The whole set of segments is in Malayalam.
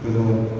Salah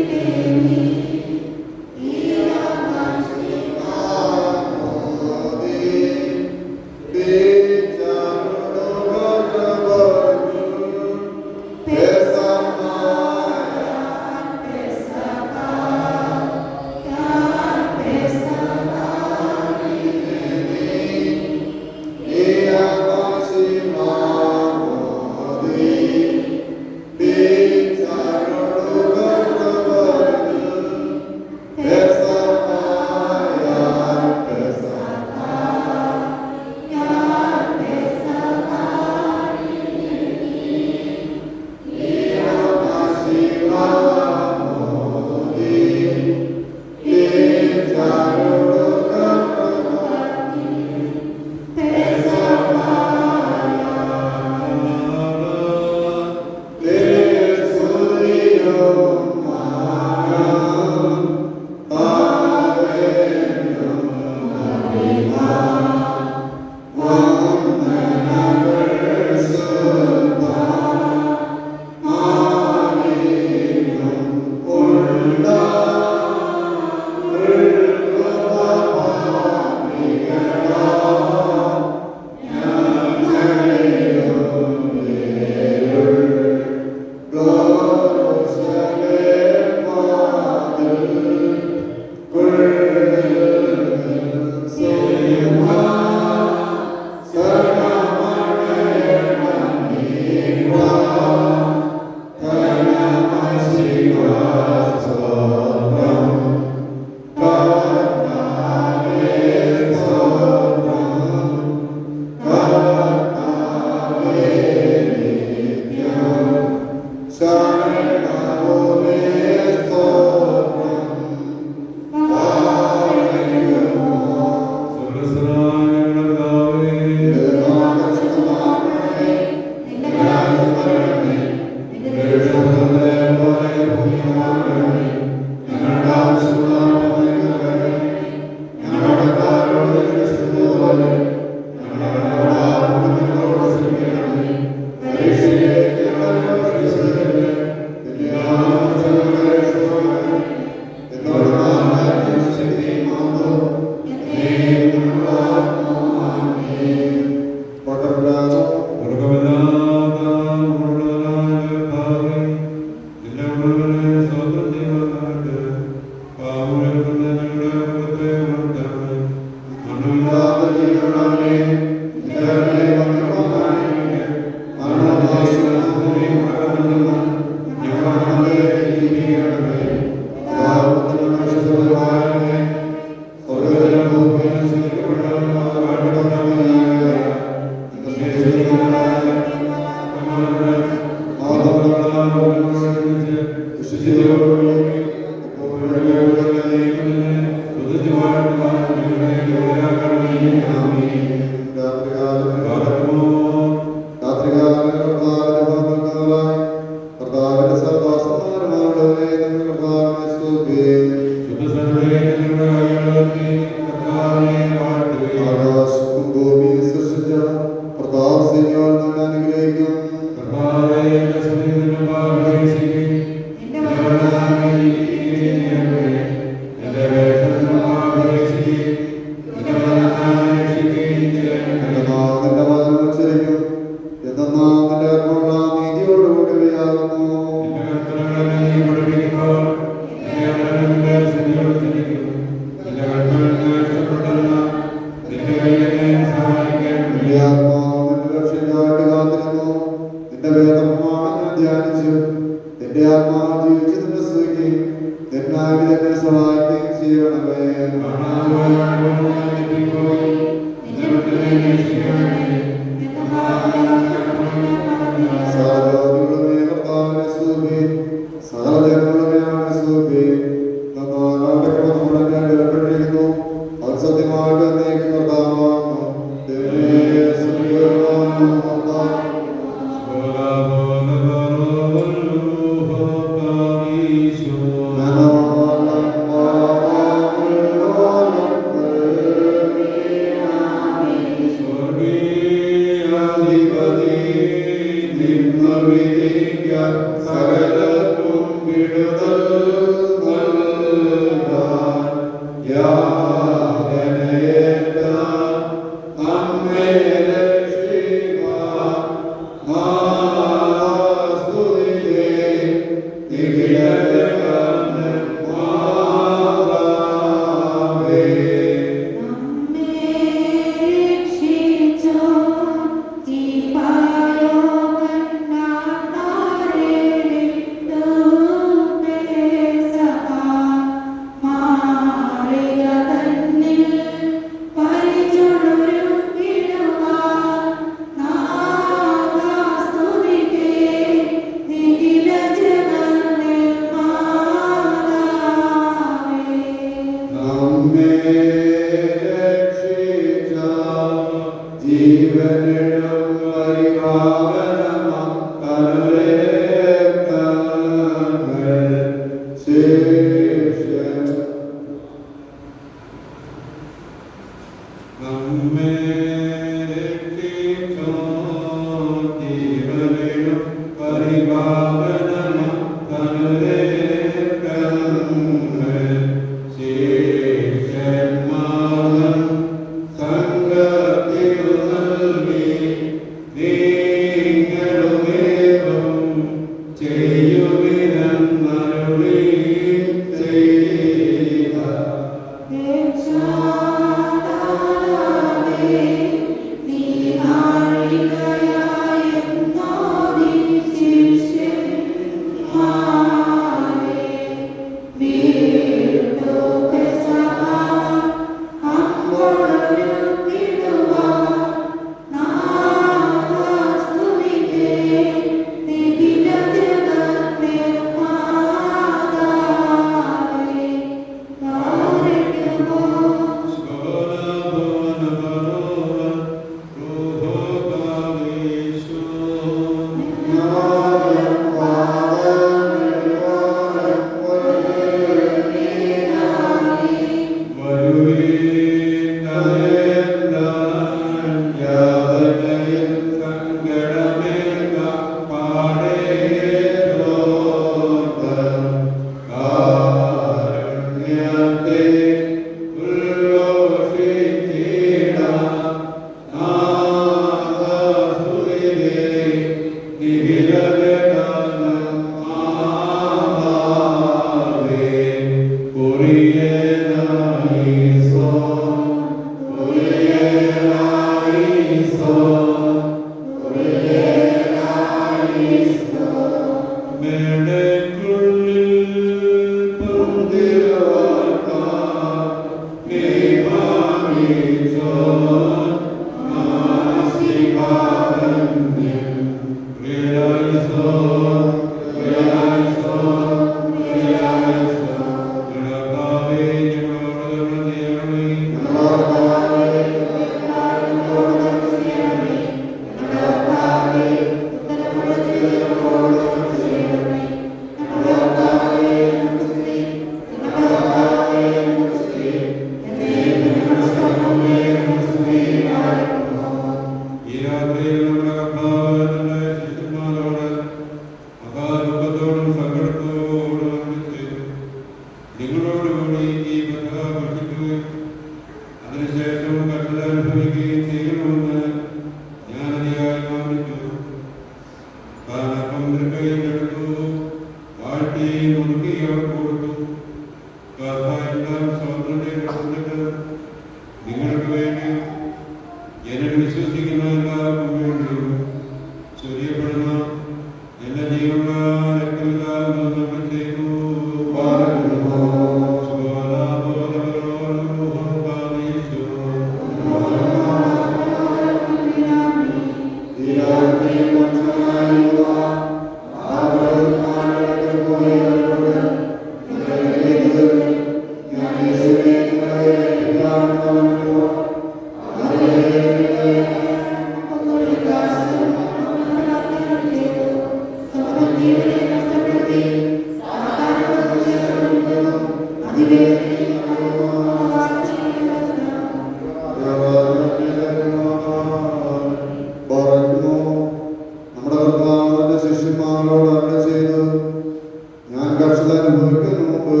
അനുഭവിക്കുന്ന മുമ്പ്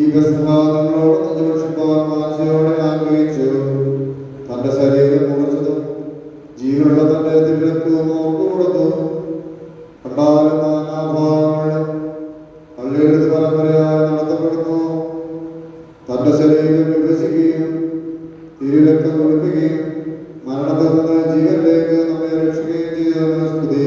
ഈ ബസ്മാനങ്ങളോട് നിജപക്ഷിപ്പാൻ വാഞ്ചയോടെ ആഗ്രഹിച്ചു. തന്റെ ശരീരം മുറിച്ചതും ജീവനുള്ള തന്റെ ദിവ്യത്വവും ഓർത്തു കൊടുത്തു. കണ്ടാലും നാനാഭാവങ്ങളും പള്ളിയെടുത്ത് പരമ്പരയായി നടത്തപ്പെടുന്നു. തന്റെ ശരീരം വിഭജിക്കുകയും തിരുരക്തം കൊടുക്കുകയും മരണത്തിൽ നിന്ന് ജീവനിലേക്ക് നമ്മെ രക്ഷിക്കുകയും ചെയ്തതിന് സ്തുതി.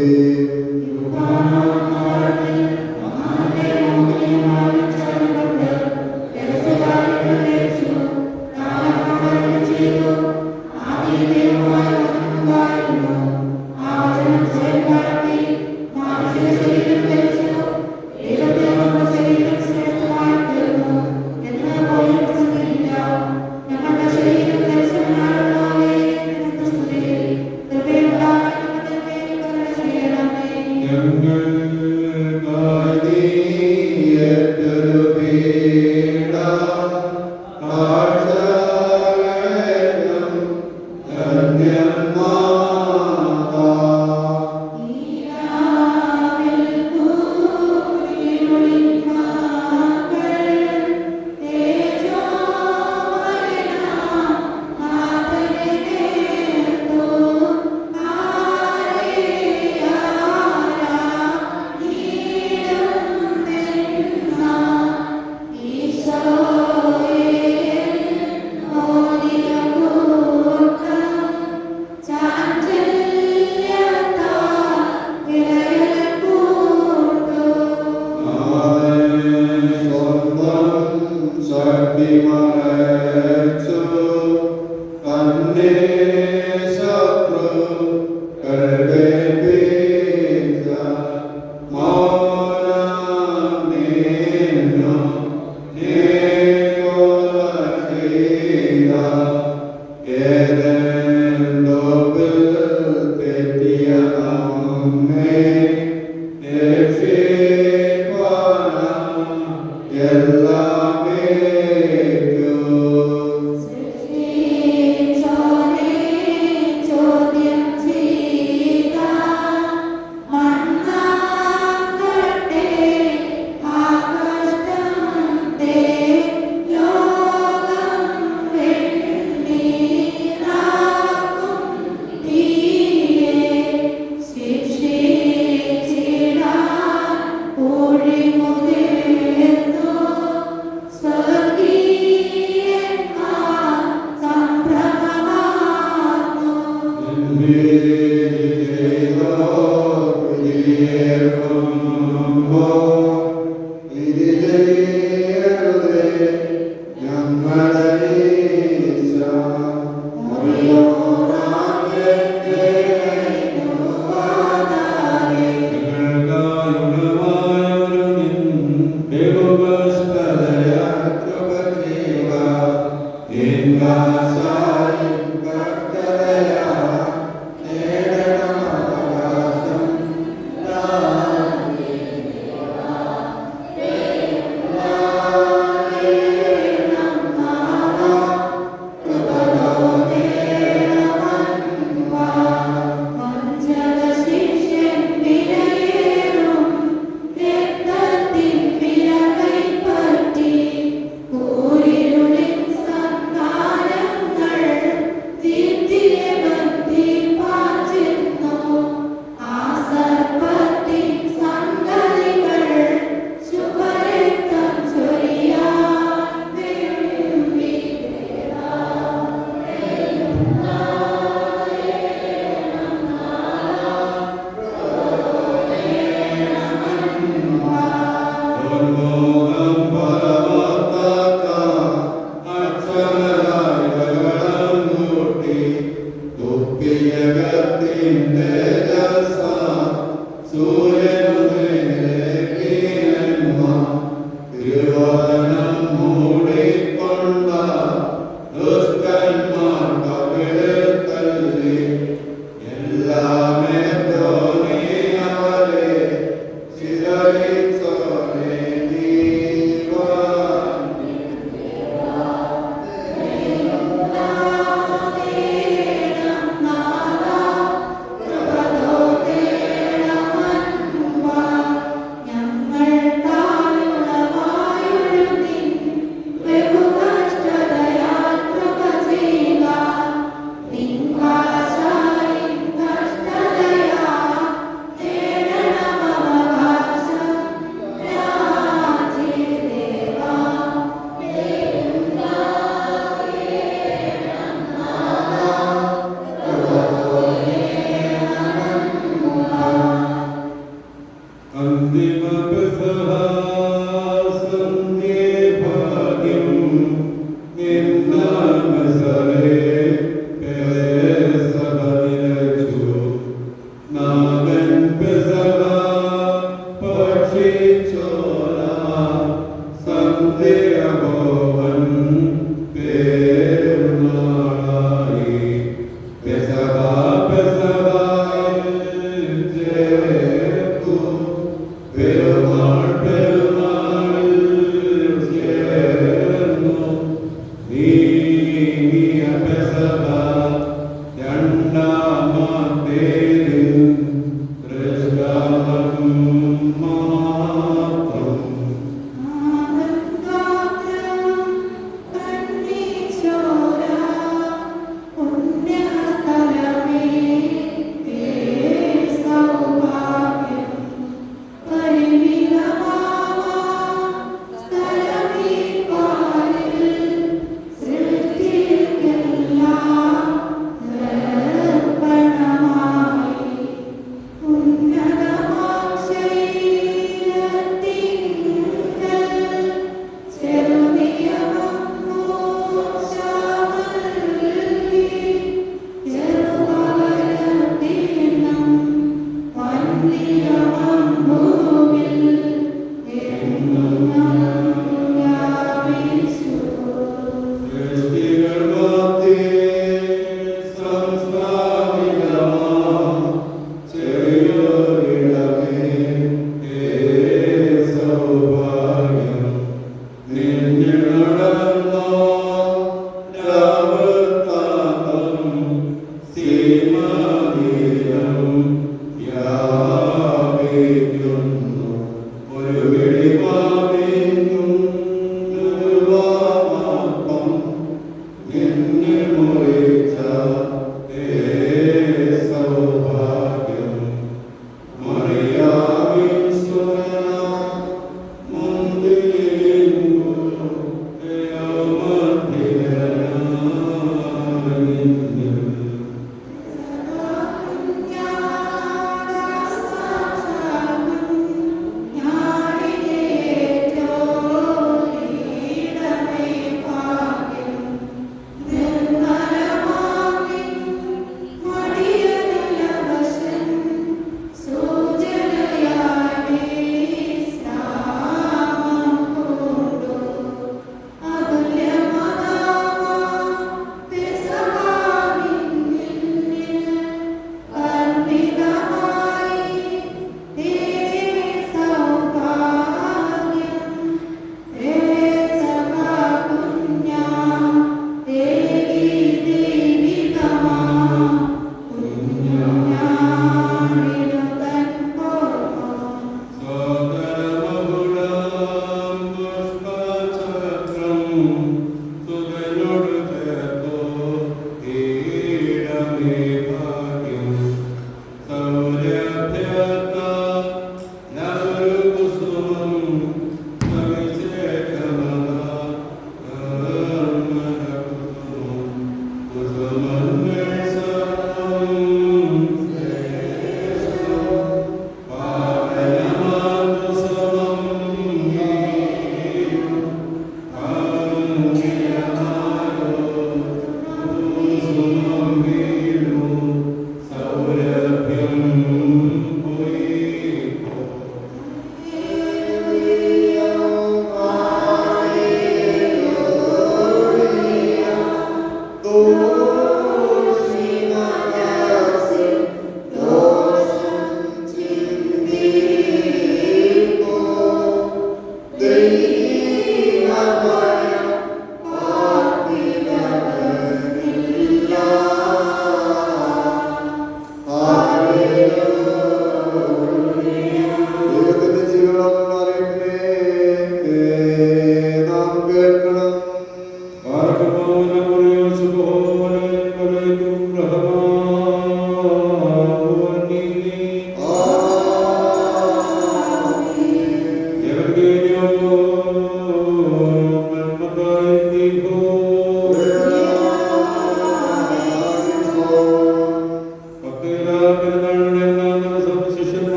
Amen.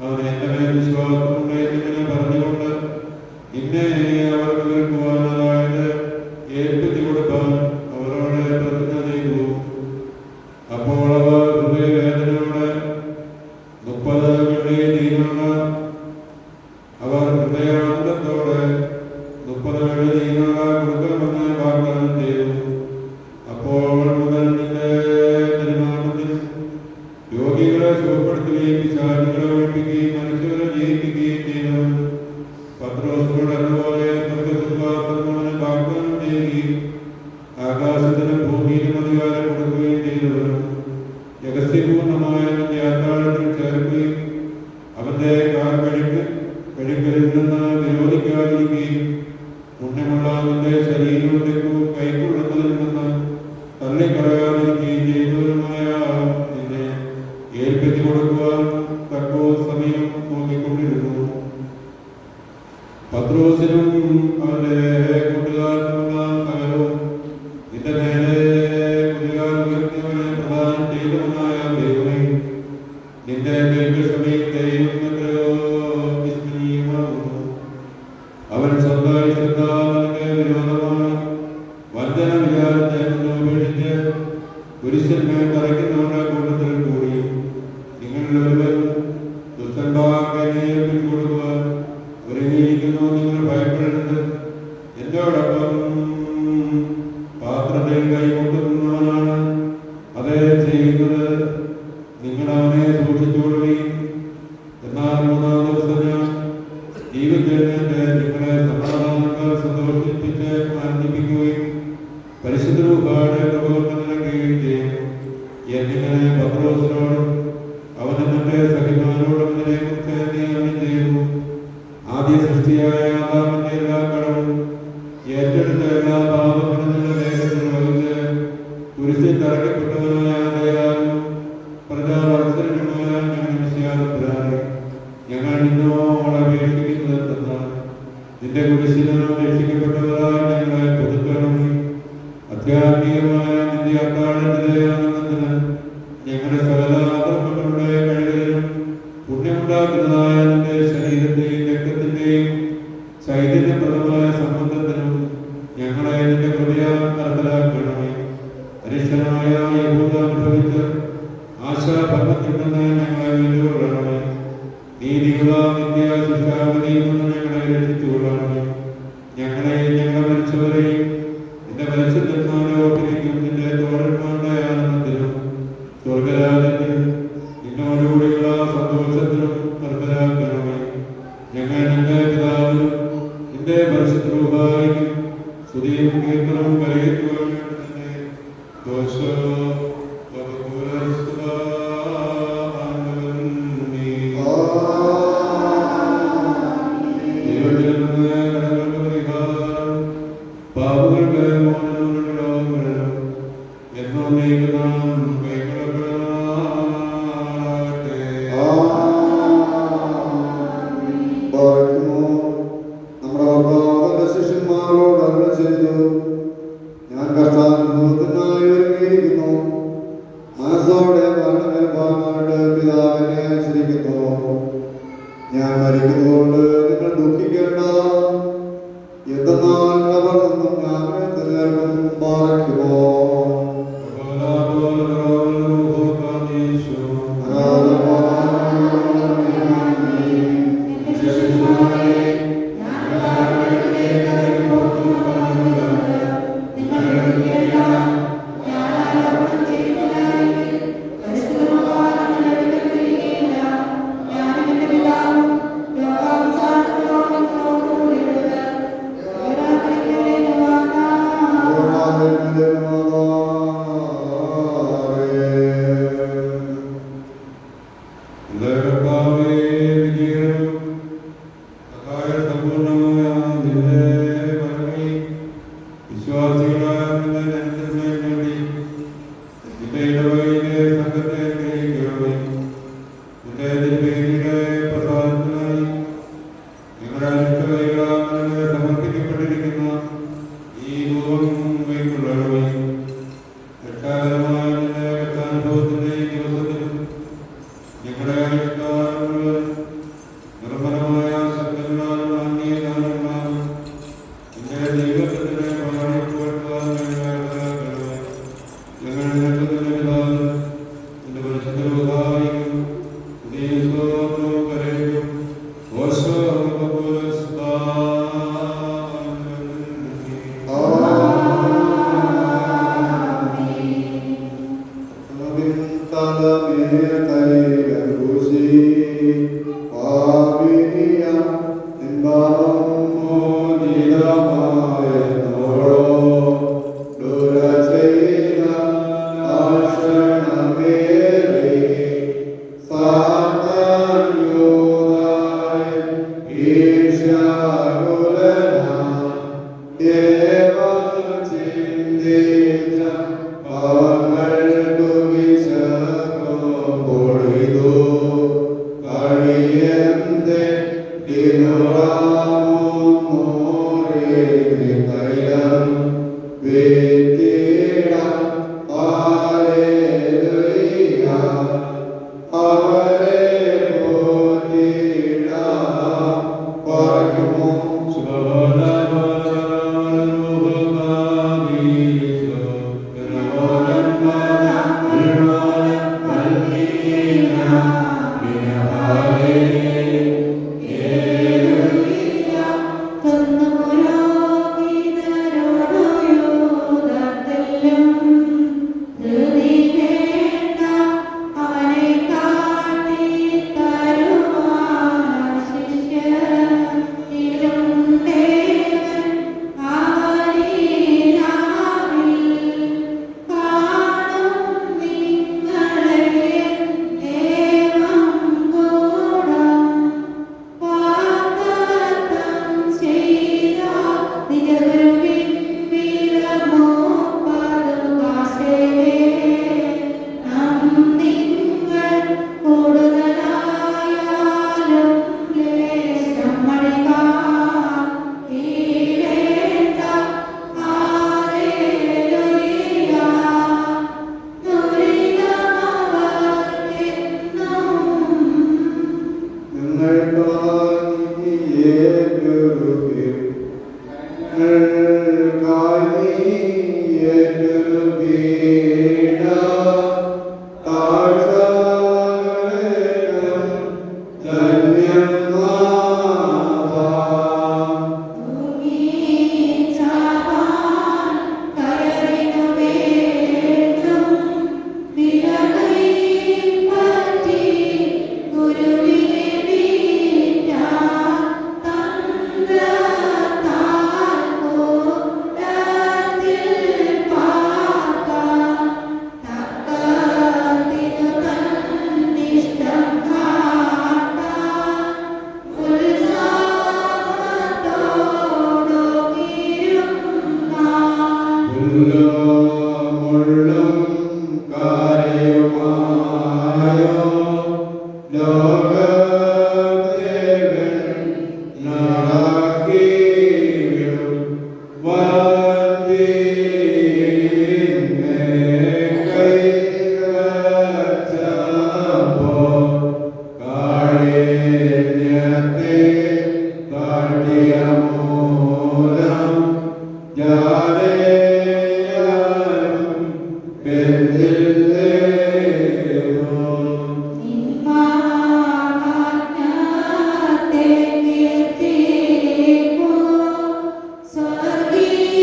അവൻ എന്റെ മേൽ വിശ്വാസമുണ്ട് എന്നിങ്ങനെ പറഞ്ഞുകൊണ്ട് ഇന്നേ അവർക്ക് കൊടുക്കാമെന്ന് വാഗ്ദാനം ചെയ്തു. അപ്പോൾ മുതൽ നിന്റെ തിരുനാമത്തിൽ രോഗികളെ സുഖപ്പെടുത്തുകയും പിശാചുകളെ ഒഴിപ്പിക്കുകയും മനുഷ്യരെ ജയിപ്പിക്കുകയും ചെയ്തു. പത്രോസിനോട് അതുപോലെ സ്വർഗ്ഗസിംഹാസനത്തിന് വാഗ്ദാനം ചെയ്യുകയും ആകാശത്തിനും ഭൂമിയിലും അധികാരം കൊടുക്കുകയും ചെയ്തവർ രഹസ്യപൂർണമായ നിന്റെ അത്താഴത്തിൽ ചേർക്കുകയും അവന്റെ കഴിക്കലിൽ നിന്ന് വിരോധിക്കാതിരിക്കുകയും പുണ്യമുള്ള നിന്റെ ശരീരവും കൈക്കൊള്ളുന്നതിൽ നിന്ന് തള്ളിക്കളയാതിരിക്കുകയും ചെയ്തവരുമായ നിന്നെ ഏൽപ്പിച്ചു കൊടുക്കുവാൻ തക്കോ സമയം നോക്കിക്കൊണ്ടിരുന്നു. പത്രോസിനും അവന്റെ കൂട്ടുകാർക്കുമുള്ള സകലവും നിന്റെ മേലെ കുതികാൽ ഉയർത്തിയവനെ പ്രദാനം ചെയ്തവനായ ദൈവമേ, നിന്റെ ദീർഘക്ഷമയെയും എത്രയോ വിസ്മരണീയമാകുന്നു. അവൻ സ്വന്തമായി നിനക്ക് വിരോധമാണ് വഞ്ചന വിചാരത്തെ ഉപേക്ഷിച്ച് പുരുഷന്മേൽ തറയ്ക്കുന്നവരുടെ കൂട്ടത്തിൽ കൂടി നിങ്ങളിൽ ഒരുവൻ ദുഷ്ടന്മാർക്ക് ഏൽപ്പിച്ചു കൊടുക്കുവാൻ ഒരുങ്ങിയിരിക്കുന്നു. നിങ്ങൾ ഭയപ്പെടരുത്. എന്നോടൊപ്പം പാത്രത്തിൽ കൈകൊണ്ടുന്നവനാണ് അതേ ചെയ്യുന്നത്. നിങ്ങൾ അവനെ സൂക്ഷിച്ചുകൊള്ളുകയും എന്നാൽ മൂന്നാം ദിവസം ഞാൻ ജീവിച്ചെഴുന്നേറ്റ് നിങ്ങളെ സമാധാനത്താൽ സന്തോഷിപ്പിച്ച് ആനന്ദിപ്പിക്കുകയും പരിശുദ്ധ രൂപയുടെ പ്രബോധനം നൽകുകയും ചെയ്യും. എന്നിങ്ങനെ പത്രോസിനോടും അവന് തന്റെ സഖിമാരോടും ഇതിനെക്കുറിച്ച് നിയമനം ചെയ്തു. ആദ്യ സൃഷ്ടിയായ ആദാമിന്റെ എല്ലാ കടവും ഏറ്റെടുത്ത എല്ലാ പാപങ്ങളും നിന്റെ ദേഹത്തിൽ വഹിച്ച് കുരിശിൽ തറയ്ക്കപ്പെട്ടവനായ ദയാലും പ്രജാവത്സരനുമായ ഞങ്ങൾ വിശ്വാസത്തിലാണ് ഞങ്ങൾ നിന്നോട് അപേക്ഷിക്കുന്നതെന്നാൽ നിന്റെ കുരിശിനാൽ രക്ഷിക്കപ്പെട്ടവരായി ഞങ്ങളെ പുതുക്കണമേ. അത്യാത്മീയമായ നിന്റെ അത്താഴത്തിലെ ആനന്ദത്തിന് ഞങ്ങളുടെ സകല ആക്രമങ്ങളുടെ കഴിവിലും പുണ്യമുണ്ടാക്കുന്നതായ നിന്റെ ശരീരത്തെയും രക്തത്തിന്റെയും ചൈതന്യപ്രദമായ സംബന്ധത്തിനും ഞങ്ങളെ നിന്റെ കൃപയാൽ കർത്തലാക്കണമേ. അരിഷ്ടനായ യഹൂദ അനുഭവിച്ച് ആശാഭംഗത്തിൽ നിന്ന് ഞങ്ങളെ വീണ്ടുകൊള്ളണമേ. നീതിയുള്ള നിത്യ ശിക്ഷാവിധിയിൽ നിന്ന് ഞങ്ങളെ രക്ഷിച്ചുകൊള്ളണമേ. ഞങ്ങളെയും ഞങ്ങളെ മരിച്ചവരെയും നിന്റെ പരിശുദ്ധന്മാരെ ഓർപ്പിക്കും. നിന്റെ തോഴന്മാരുടെ ആനന്ദത്തിലും സ്വർഗരാജ്യത്തിൽ നിന്നോടുകൂടിയുള്ള സന്തോഷത്തിലും നിർഭരാക്കണമേ. ഞങ്ങൾ നിന്റെ പിതാവിനും നിന്റെ പരിശുദ്ധ രൂപായിക്കും സ്തുതിയും കീർത്തനവും കരയേറ്റുവാൻ തന്നെ ദോഷോ ഞാൻ മരിക്കുന്നതുകൊണ്ട് നിങ്ങൾ ദുഃഖിക്കേണ്ട. എന്തെന്നാൽ അവർ നിന്നും ഞാൻ തിരഞ്ഞെടുക്കും പാറയ്ക്കുമോ. സ്വർഗീയ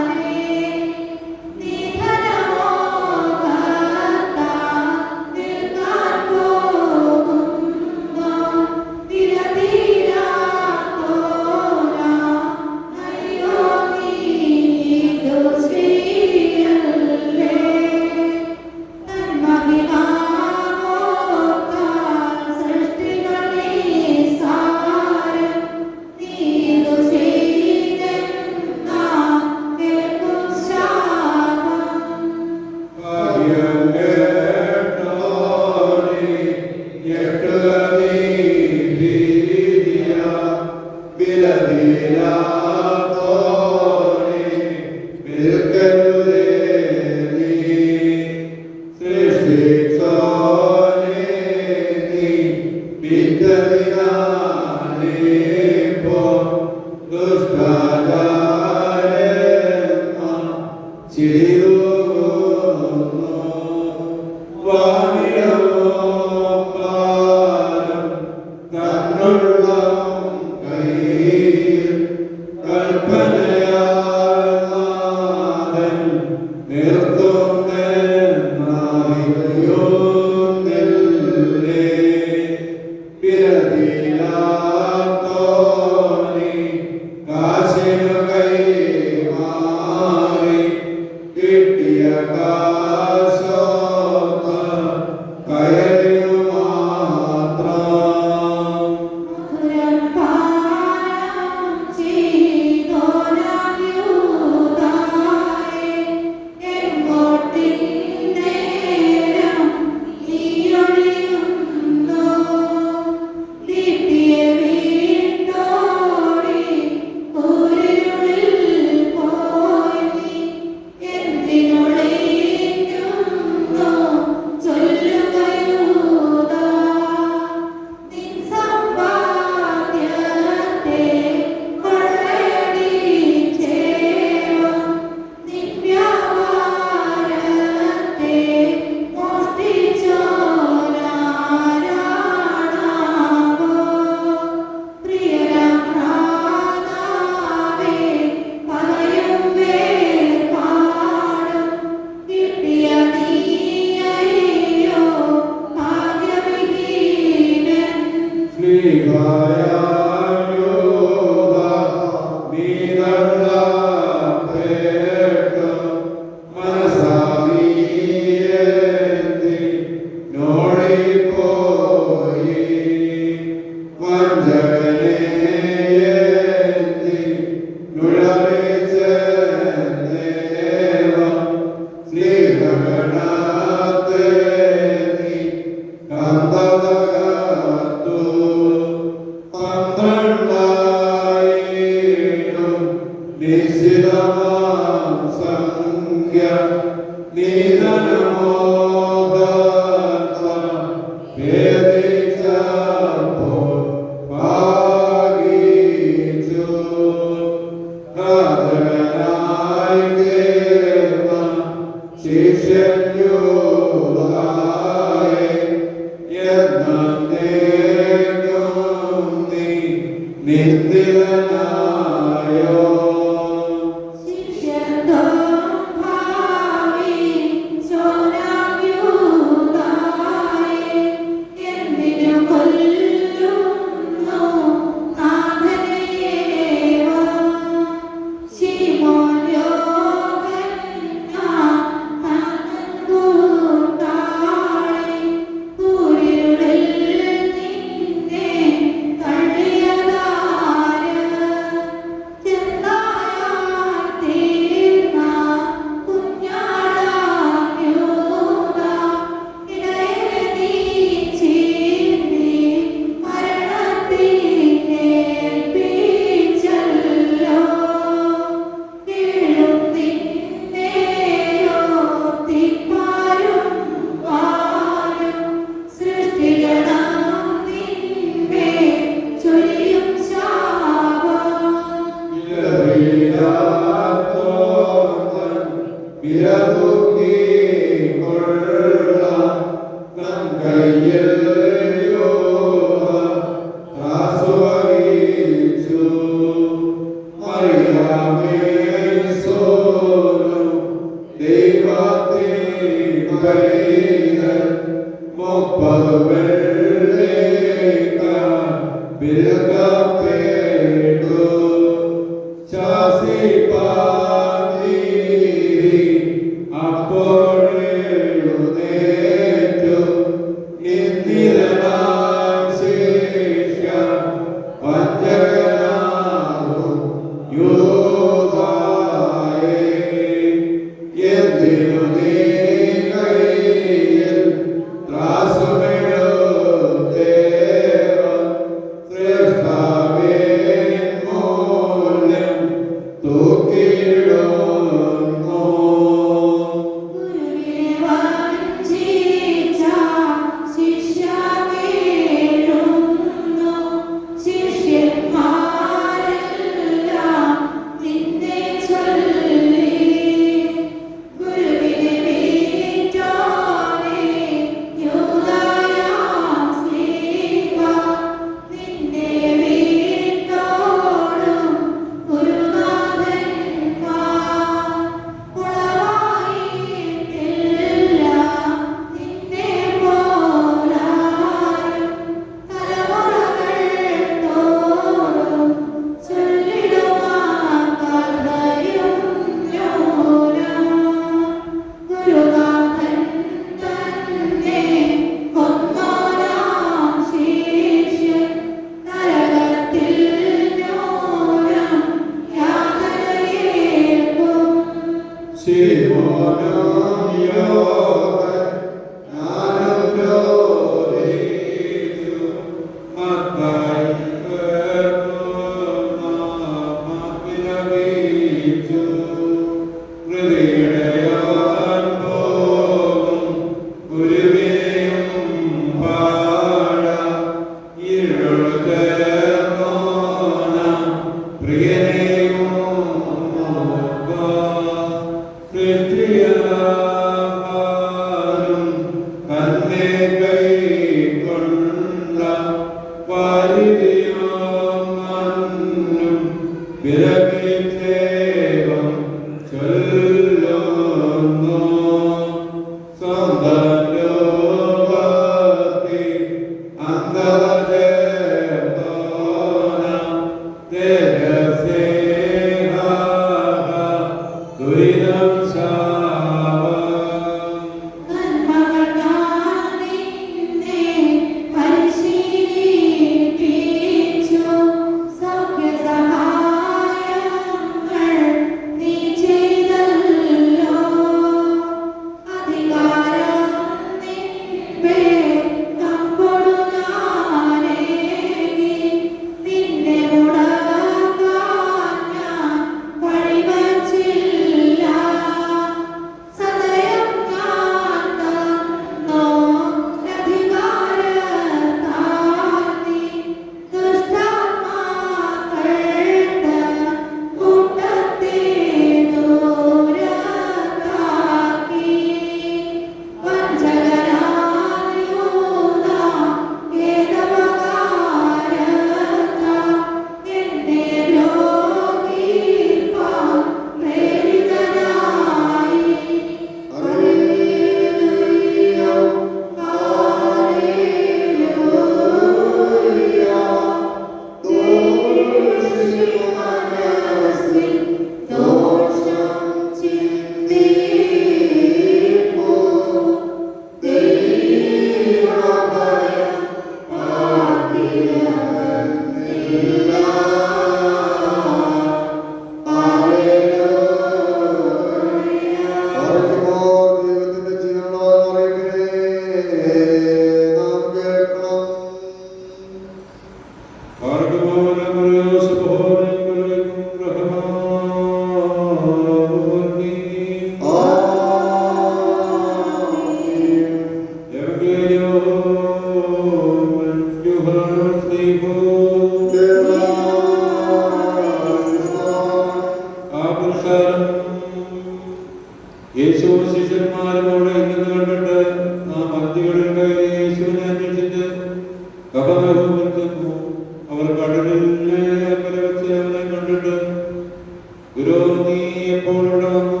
ഗുരു നീ എപ്പോൾ ഇവിടെ വന്നു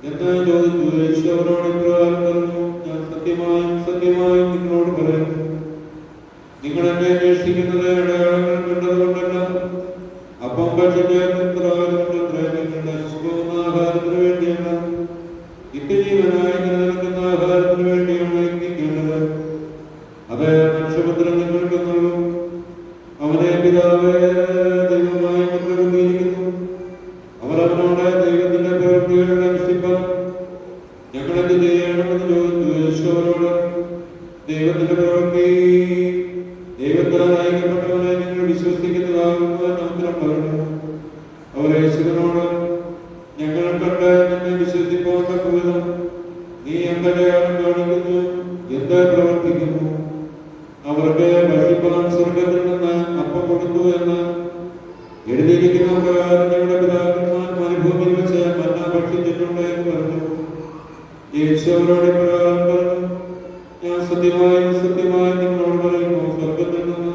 എന്ന് ചോദിച്ചു. യേശു അവരോട് ഇപ്രകാരം പറഞ്ഞു, ഞാൻ സത്യമായും സത്യമായും നിങ്ങളോട് പറയുന്നു, നിങ്ങൾ എന്നെ അന്വേഷിക്കുന്നത് അടയാളങ്ങൾ കണ്ടതുകൊണ്ടല്ല, അപ്പം ഭക്ഷിച്ചുകൊണ്ടത്രേ, നിങ്ങളുടെ സുഖവുന്ന ആഹാരത്തിന് വേണ്ടിയല്ല, നിത്യജീവനായി നിലനിൽക്കുന്ന ആഹാരത്തിന് വേണ്ടിയാണ് യജ്ഞിക്കേണ്ടത്. അത് മനുഷ്യപുത്രൻ നിങ്ങൾക്ക് നൽകും. അവനെ പിതാവ് ദൈവമായി മുദ്രകുത്തിയിരിക്കുന്നു. അവർ അവനോട് ദൈവത്തിന്റെ പ്രവൃത്തികളുടെ അനുഷ്ഠിപ്പാൻ ഞങ്ങളെന്ത് ചെയ്യണമെന്ന് ചോദിച്ചു. യേശു അവരോട്, ദൈവത്തിന്റെ പ്രവൃത്തി ദൈവത്താൽ അയക്കപ്പെട്ടവനെ നിങ്ങൾ വിശ്വസിക്കുന്നതാകുന്നു എന്ന് ഉത്തരം പറഞ്ഞു. അവർ യേശുവിനോട്, ഞങ്ങൾ കണ്ട് നിന്നെ വിശ്വസിപ്പാൻ തക്കവിധം നീ എന്തടയാളം കാണിക്കുന്നു, എന്ത് പ്രവർത്തിക്കുന്നു? അവർക്ക് ഭക്ഷിപ്പാൻ സ്വർഗത്തിൽ നിന്ന് അപ്പം കൊടുത്തു എന്ന് എഴുതിയിരിക്കുന്ന പ്രകാരം ഞങ്ങളുടെ പിതാക്കന്മാർ മരുഭൂമിയിൽ വെച്ച് മന്ന ഭക്ഷിച്ചിട്ടുണ്ട് എന്ന് പറഞ്ഞു. യേശു അവരോട് പ്രകാരം പറഞ്ഞു, ഞാൻ സത്യമായും സത്യമായും നിങ്ങളോട് പറയുന്നു, സ്വർഗത്തിൽ നിന്ന്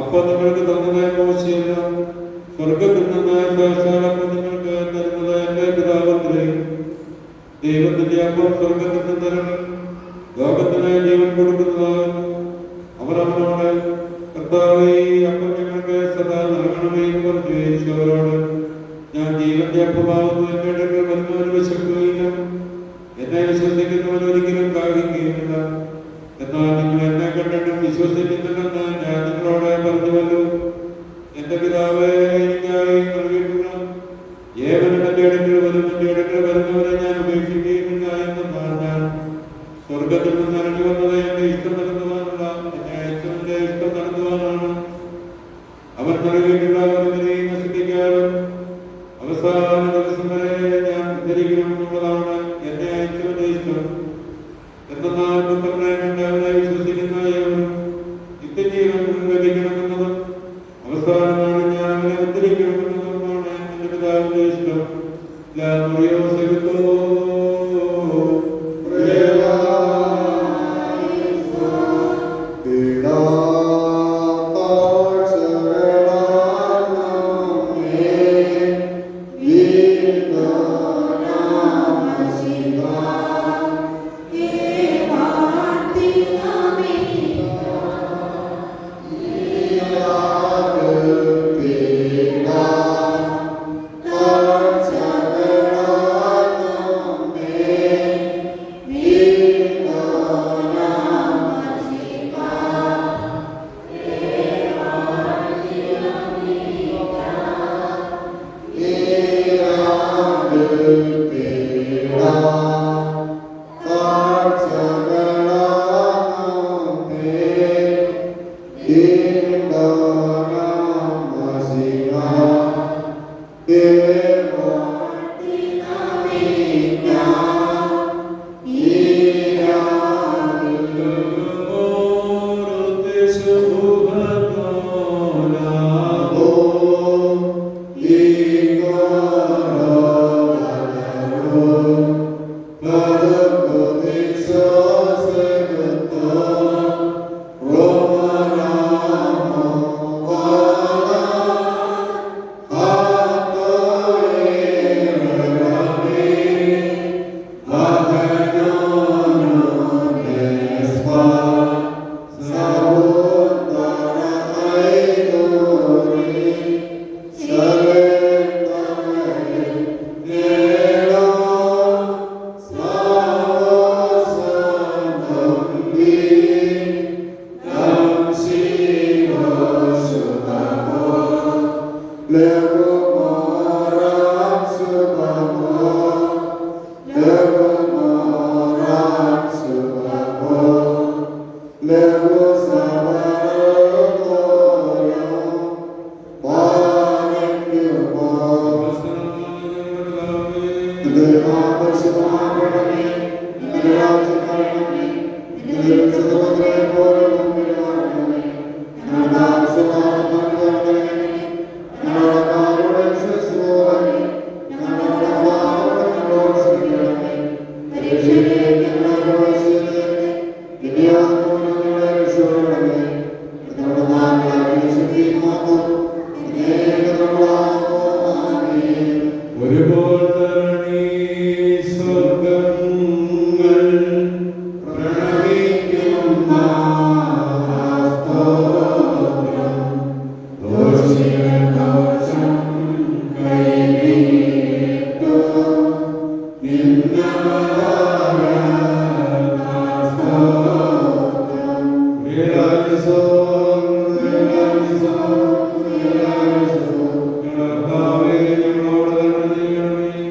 അപ്പം നിങ്ങൾക്ക് തന്നത് മോശയല്ല, സ്വർഗത്തിൽ നിന്ന് സാക്ഷാലപ്പം നിങ്ങൾക്ക് തരുന്നത് എന്റെ പിതാവത്രേ. ദൈവത്തിന്റെ അപ്പം സ്വർഗത്തിൽ നിന്ന് ലോകത്തിന് ജീവൻ കൊടുക്കുന്നതാകുന്നു. അവർ അവനോട്, കർത്താവേ, അപ്പം ഞങ്ങൾക്ക് സദാ നൽകണമേ എന്ന് പറഞ്ഞു. യേശു അവരോട്, ഞാൻ ജീവന്റെ അപ്പമാവുന്നു, എന്റെ അടുക്കൽ വരുന്നവന് വിശക്കുകയില്ല, എന്നെ വിശ്വസിക്കുന്നവൻ ഒരിക്കലും ദാഹിക്കുകയുമില്ല. എന്നാൽ നിങ്ങൾ എന്നെ കണ്ടിട്ടും വിശ്വസിക്കുന്നില്ലെന്ന് ഞാൻ നിങ്ങളോട് പറഞ്ഞുവല്ലോ. എന്റെ പിതാവ് എനിക്കായി നൽകിയിട്ടുള്ള ഏവനും എന്റെ അടുക്കൽ വരും, എന്റെ അടുക്കൽ വരുന്നവരെ ഞാൻ ഉപേക്ഷിക്കുകയുമില്ല എന്നാണ് ഞാൻ സ്വർഗത്തിൽ നിന്ന് ഇറങ്ങി വന്നത്. എന്റെ ഇഷ്ടം നടത്തുവാനല്ല, എന്നെ അയച്ചവന്റെ ഇഷ്ടം നടത്തുവാനാണ്. അവൻ നൽകിയിട്ടുള്ള ഒരുവരെയും നശിപ്പിക്കാനും അവസാന ദിവസം വരെ ഞാൻ ഉദ്ധരിക്കണമെന്നുള്ളതാണ് എന്നെ അയച്ചവന്റെ ഇഷ്ടം. എന്നാൽ പുത്രനെ കണ്ട് അവനെ വിശ്വസിക്കുന്ന ഏവനും നിത്യജീവൻ ലഭിക്കണമെന്നതും അവസാന നാളിൽ ഞാൻ അവനെ ഉദ്ധരിക്കണമെന്നതുമാണ് എന്റെ പിതാവിന്റെ ഇഷ്ടം. Amen. ഒരുപോൽ തരണി സ്വർഗങ്ങൾ പ്രണമിക്കും നാഥാസ്തോത്രം. ദോഷികൾ ദോഷം കൈവിട്ടു നിന്നവരാസ്തോത്രം. കർത്താവേ, ഞങ്ങളോട് കരുണ ചെയ്യണമേ.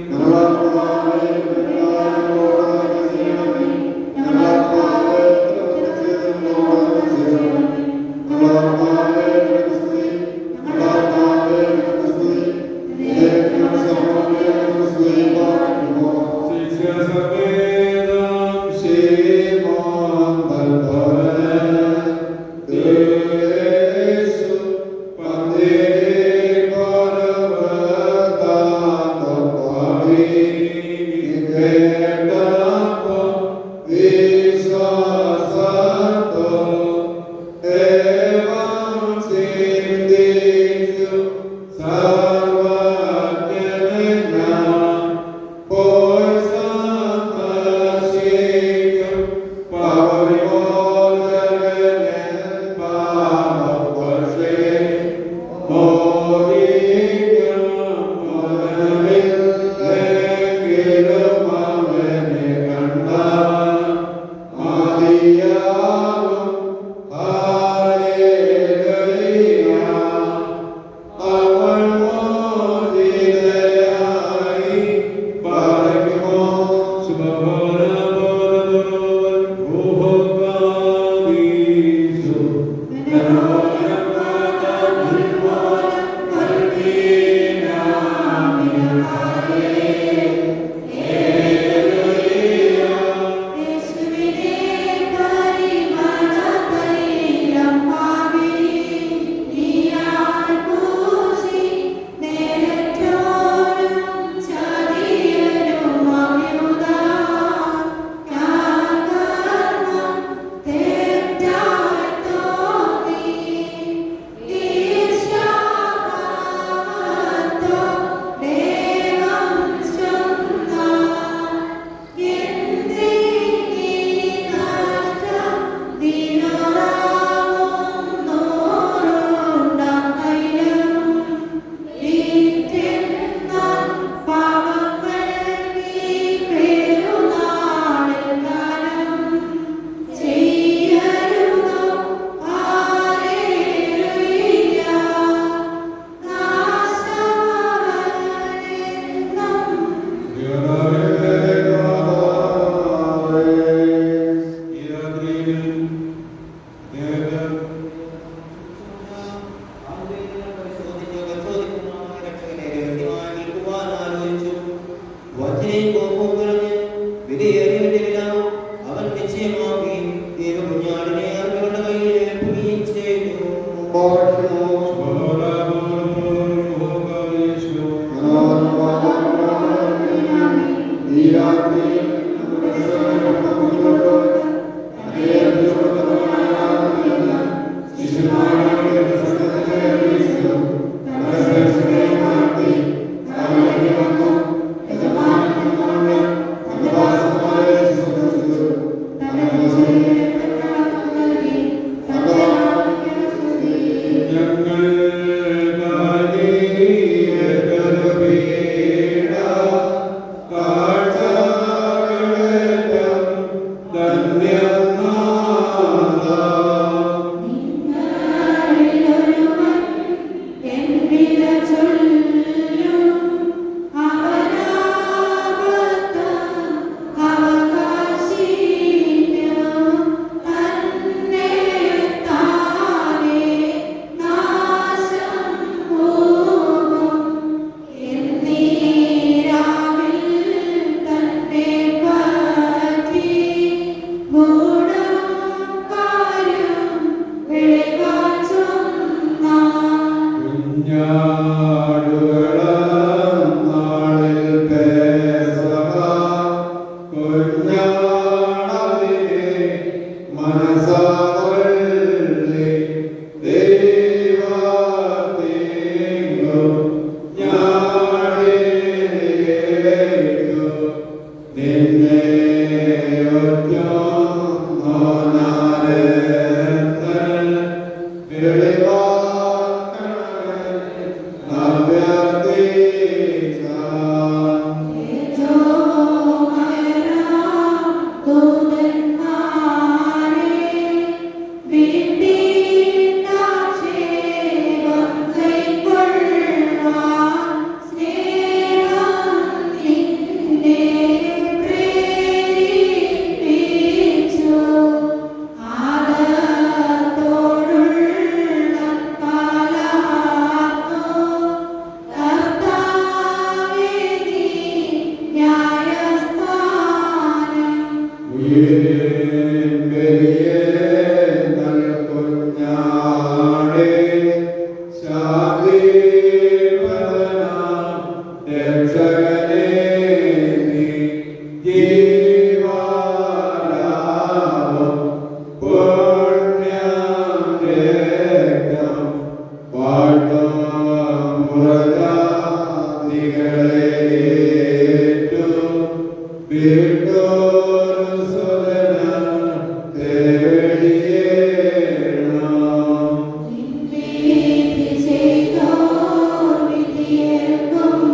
ചെയ്തോർ വിധിയേൽക്കുമ്പോൾ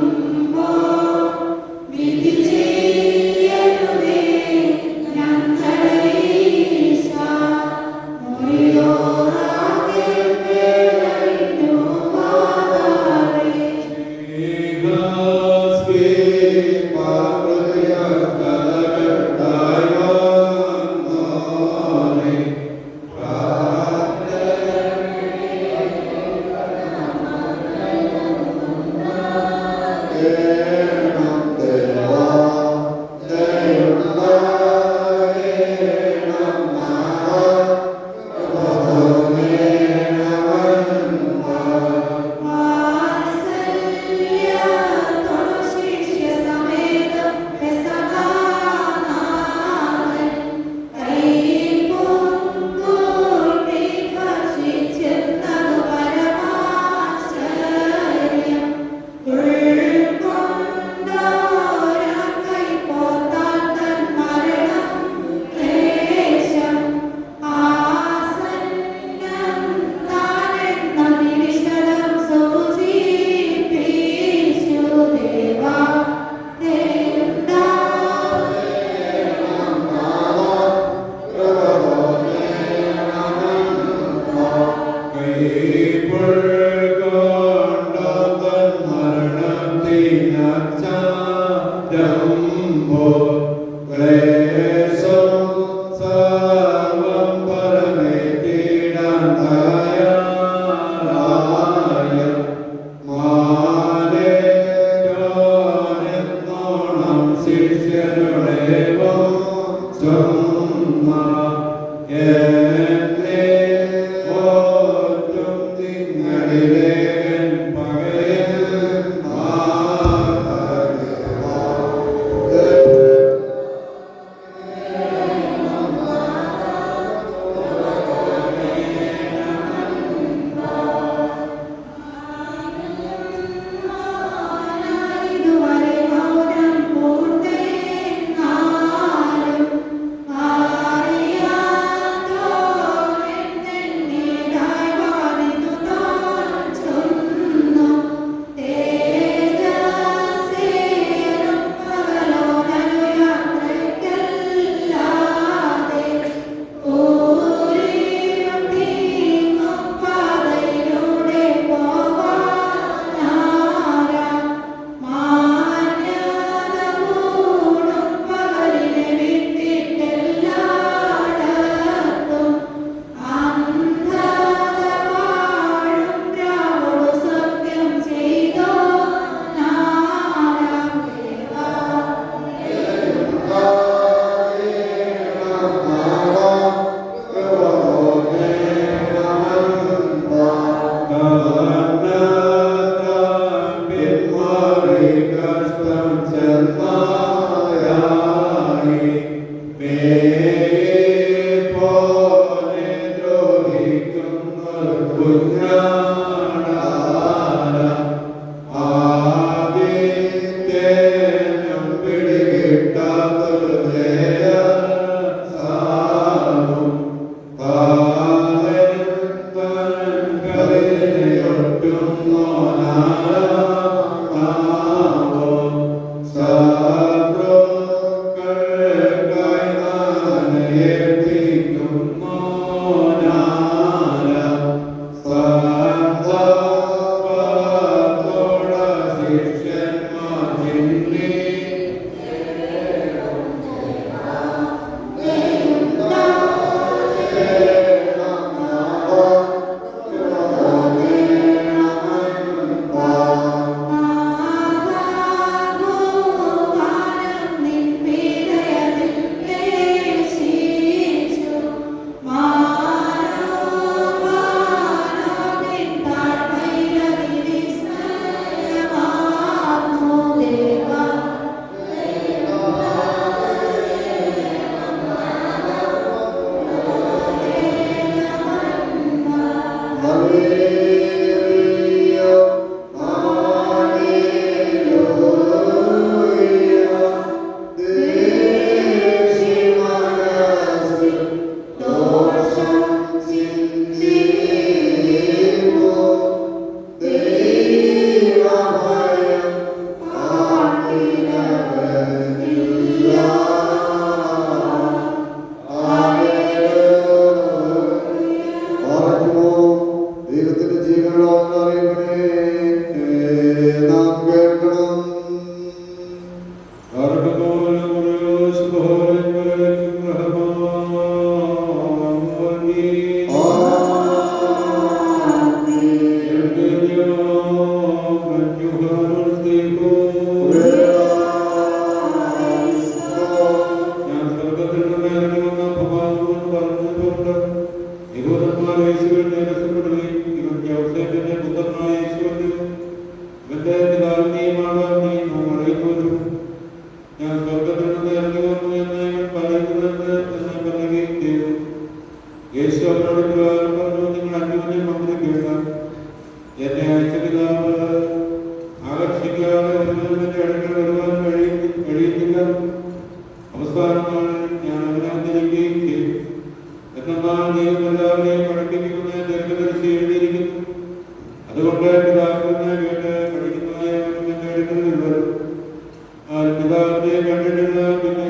ആരും പിതാവിനെ കണ്ടിട്ടില്ല. പിന്നെ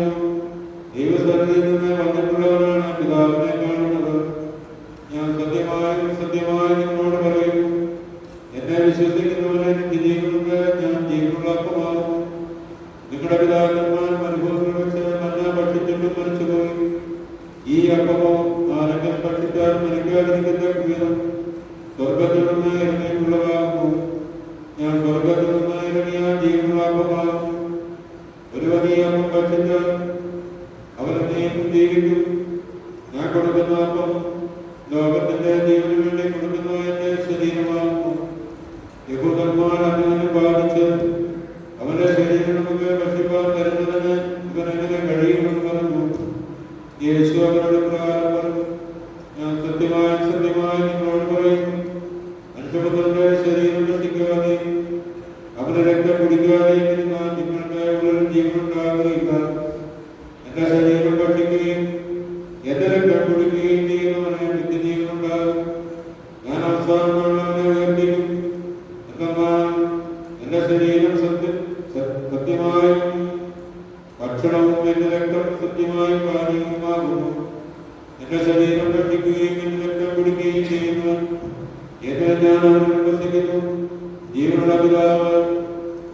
ദൈവസ്ഥലത്തിൽ നിന്ന് വന്നിട്ടുള്ളവരാണ് പിതാവിനെ കാണുന്നത്. ഞാൻ സത്യമായും സത്യമായും നിങ്ങളോട് പറയുന്നു, എന്നെ വിശ്വസിക്കുന്നവരെ നിത്യജീവനുണ്ട്. ഞാൻ ജീവനുള്ള അപ്പമാകും. നിങ്ങളുടെ പിതാക്കന്മാർ മരുഭൂമിയിൽ വെച്ച് മന്ന ഭക്ഷിച്ചിട്ടും മരിച്ചുപോയി. ഈ അപ്പമോ ആരെങ്കിലും ഭക്ഷിച്ചാൽ മരിക്കാതിരിക്കുന്ന വിധം സ്വർഗത്തിൽ നിന്ന് ഇറങ്ങിയിട്ടുള്ളതാകുന്നു. ഞാൻ സ്വർഗത്തിൽ നിന്ന് ഇറങ്ങിയ ജീവനുള്ള അപ്പമാകും. ഒരുവൻ ഈ അപ്പം ഭക്ഷിച്ചാൽ അവൻ എന്നേക്കും ജീവിക്കും. ഞാൻ കൊടുക്കുന്ന അപ്പം ലോകത്തിന്റെ ജീവന് വേണ്ടി കൊടുക്കുന്ന എന്റെ ശരീരമാകുന്നു. യഹൂദന്മാർ അതിനെ ബാധിച്ച് അവന്റെ ശരീരം നമുക്ക് ഭക്ഷിപ്പാൻ തരുന്നതിന് ഇവൻ എങ്ങനെ കഴിയുമെന്ന് പറഞ്ഞു. യേശു അവരുടെ പ്രകാരം പറഞ്ഞു, ഞാൻ സത്യമായി സത്യമായി നിങ്ങളോട് പറയുന്നു, മനുഷ്യപുത്രന്റെ ശരീരം ഭക്ഷിക്കാതെ അവന്റെ രക്തം കുടിക്കാതെയും ഇരുന്നാൽ നിങ്ങൾക്ക് ഒരു ജീവനുണ്ടാകുകയില്ല. എന്റെ ശരീരം ഭക്ഷിക്കുകയും എന്റെ രക്തം കുടിക്കുകയും ചെയ്യുന്നവനെ നിത്യജീവനുണ്ടാകും. ഞാൻ അവസാനം അവനെ ഉയർത്തിക്കും. എന്നാൽ എന്റെ ശരീരം സത്യമായും ഭക്ഷണവും എന്റെ രക്തം സത്യമായും പാനീയവുമാകുന്നു. എന്റെ ശരീരം ഭക്ഷിക്കുകയും എന്റെ രക്തം കുടിക്കുകയും ചെയ്യുന്നവൻ എന്നെ ഞാൻ അവരിൽ വസിക്കുന്നു. ജീവനുള്ള പിതാവ്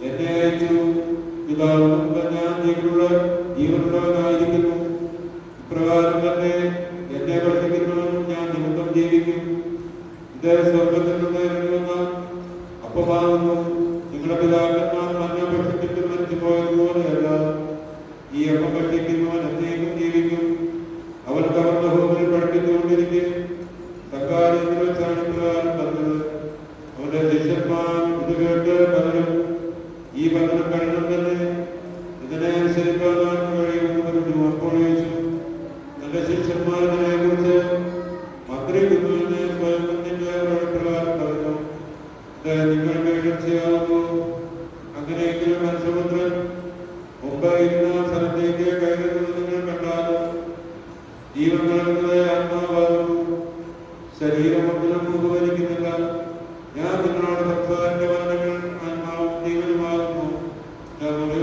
എന്നെ അയച്ചു. പിതാവ് ഞാൻ ജീവനുള്ളവനായിരിക്കുന്നു. ഇപ്രകാരം തന്നെ എന്നെ ഭക്ഷിക്കുന്നവനും ഞാൻ നിമിത്തം ജീവിക്കും. ഇത് സ്വർഗത്തിൽ നിന്ന് ഇറങ്ങുന്ന അപ്പമാകുന്നു. നിങ്ങളുടെ പിതാക്കന്മാർ മന്ന ഭക്ഷിച്ചിട്ട് മരിച്ചു പോയതുപോലെയല്ല. ഈ അപ്പം ഭക്ഷിക്കുന്നവൻ എന്നേക്കും ജീവിക്കും. അവൻ കവർന്ന ഭൂമിയിൽ പഠിപ്പിച്ചുകൊണ്ടിരിക്കെ സക്കാര്യത്തിൽ വെച്ചാണ് പ്രകാരം പറഞ്ഞത്. അവന്റെ ശിഷ്യന്മാർ ഇത് കേട്ട് പലരും ഈ വചനം കഴിയണം തന്നെ ഇതിനെ അനുസരിക്കാൻ കഴിയുമെന്ന് പറഞ്ഞു. അപ്പോൾ യേശു തന്റെ ശിഷ്യന്മാർ ഇതിനെ കുറിച്ച് മന്ത്രിക്കുന്നുവെന്ന് സ്വയം പ്രകാരം പറഞ്ഞു. ഇത് നിങ്ങൾക്ക് ഇടർച്ചയാകുന്നു. അങ്ങനെയെങ്കിൽ മനുഷ്യപുത്രൻ മുമ്പ് ഇരുന്ന സ്ഥലത്തേക്ക് കയറുന്നത് നിങ്ങൾ കണ്ടാലും ജീവൻ നൽകുന്നത് ആത്മാവാകുന്നു. ശരീരം ഒന്നിനും മുഖവരിക്കുന്നില്ല. ഞാൻ നിങ്ങളോട് ഭക്തന്റെ വചനങ്ങൾ ആത്മാവും ജീവനുമാകുന്നു. നമ്മുടെ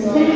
Stay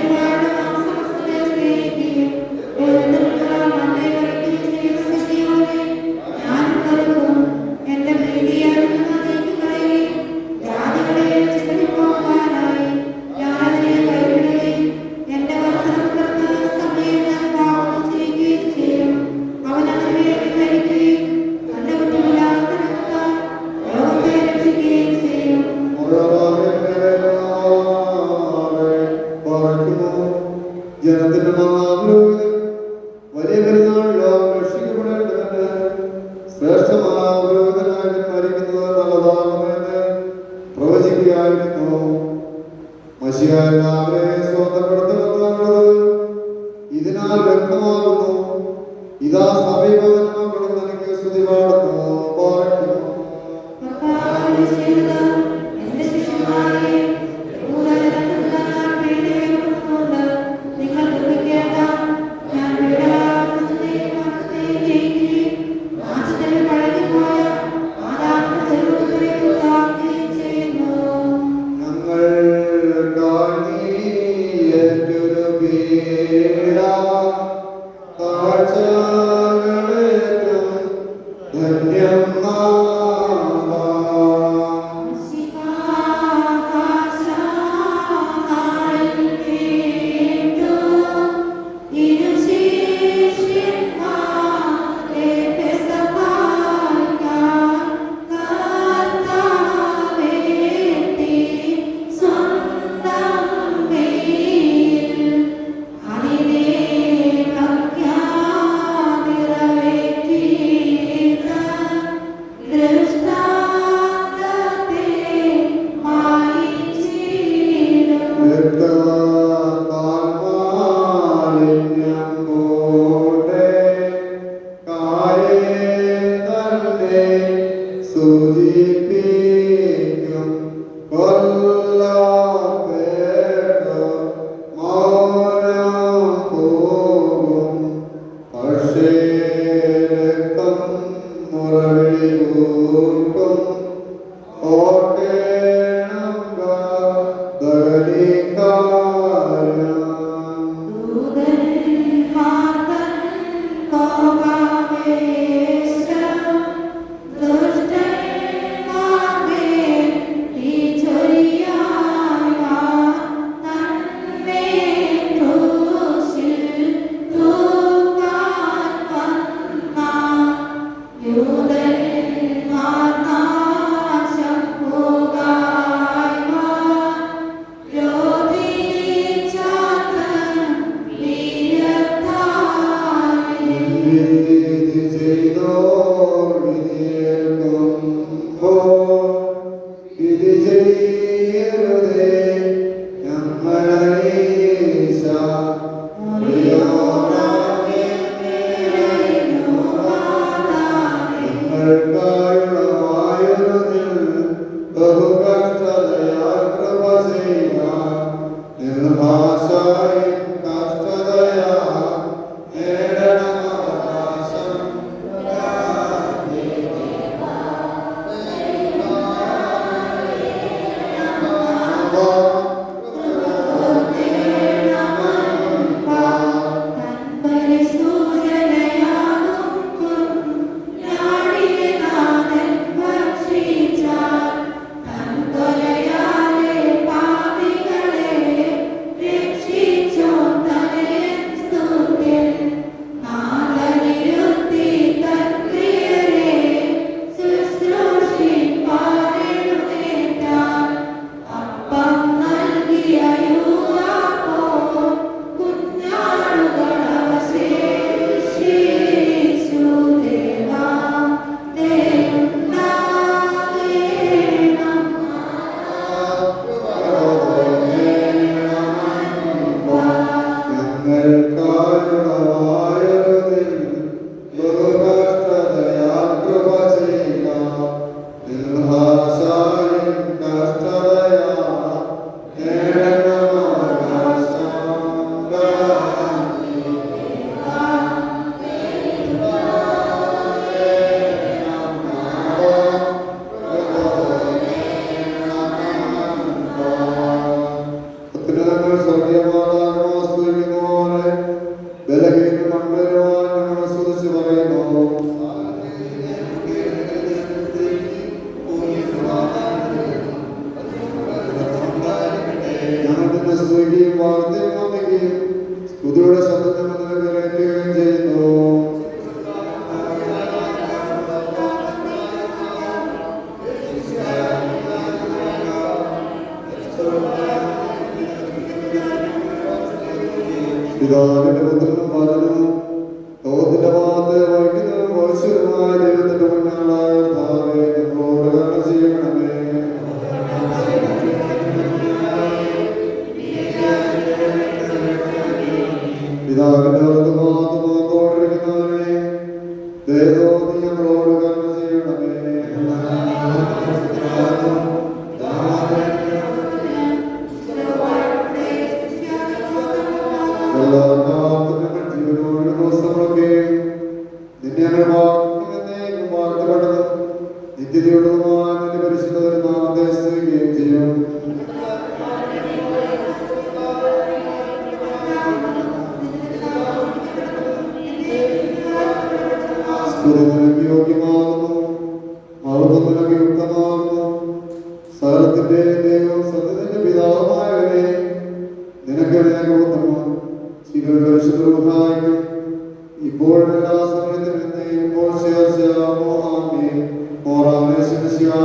മനുഷ്യരെല്ലാവരെയും സ്വന്തപ്പെടുത്തുമെന്നുള്ളത് ഇതിനാൽ വ്യക്തമാകുന്നു. ഇതാ സമീപവന മക്കളും എനിക്ക് സ്തുതി പാടുന്നു, പാടുന്നു. പിതാവിന്റെ പുത്രനും മകനും ലോകത്തിന്റെ പാതയെ വഹിക്കുന്നതും വത്സരമായ ദൈവത്തിന്റെ കുഞ്ഞാളായ കർത്താവേ, ഞങ്ങളോട് കരുണ ചെയ്യണമേ. എല്ലാ കാലത്തും ജീവനോട് ദിവസങ്ങളൊക്കെ നിന്നെ ഞങ്ങൾ വാഗ്ദത്തം വാഗ്ദപ്പെടുന്നു. നിത്യതയുള്ളതുമായ നിന്റെ പരിശുദ്ധ നാമത്തെ സ്തുതിക്കുകയും ചെയ്യും. സ്തുതി നിനക്ക് യോഗ്യമാകുന്നു, മഹത്വം നിനക്ക് യുക്തമാകുന്നു. സകലത്തിന്റെ ദൈവവും സത്യത്തിന്റെ പിതാവുമായവനെ നിനക്ക് ഗൗതമോ ശിവപരിശുദ്ധ ഇപ്പോൾ എല്ലാ സമയത്തും ഇപ്പോൾ ശിവശിയാമോ ആമേ മോറാമേ ശിവശിയാ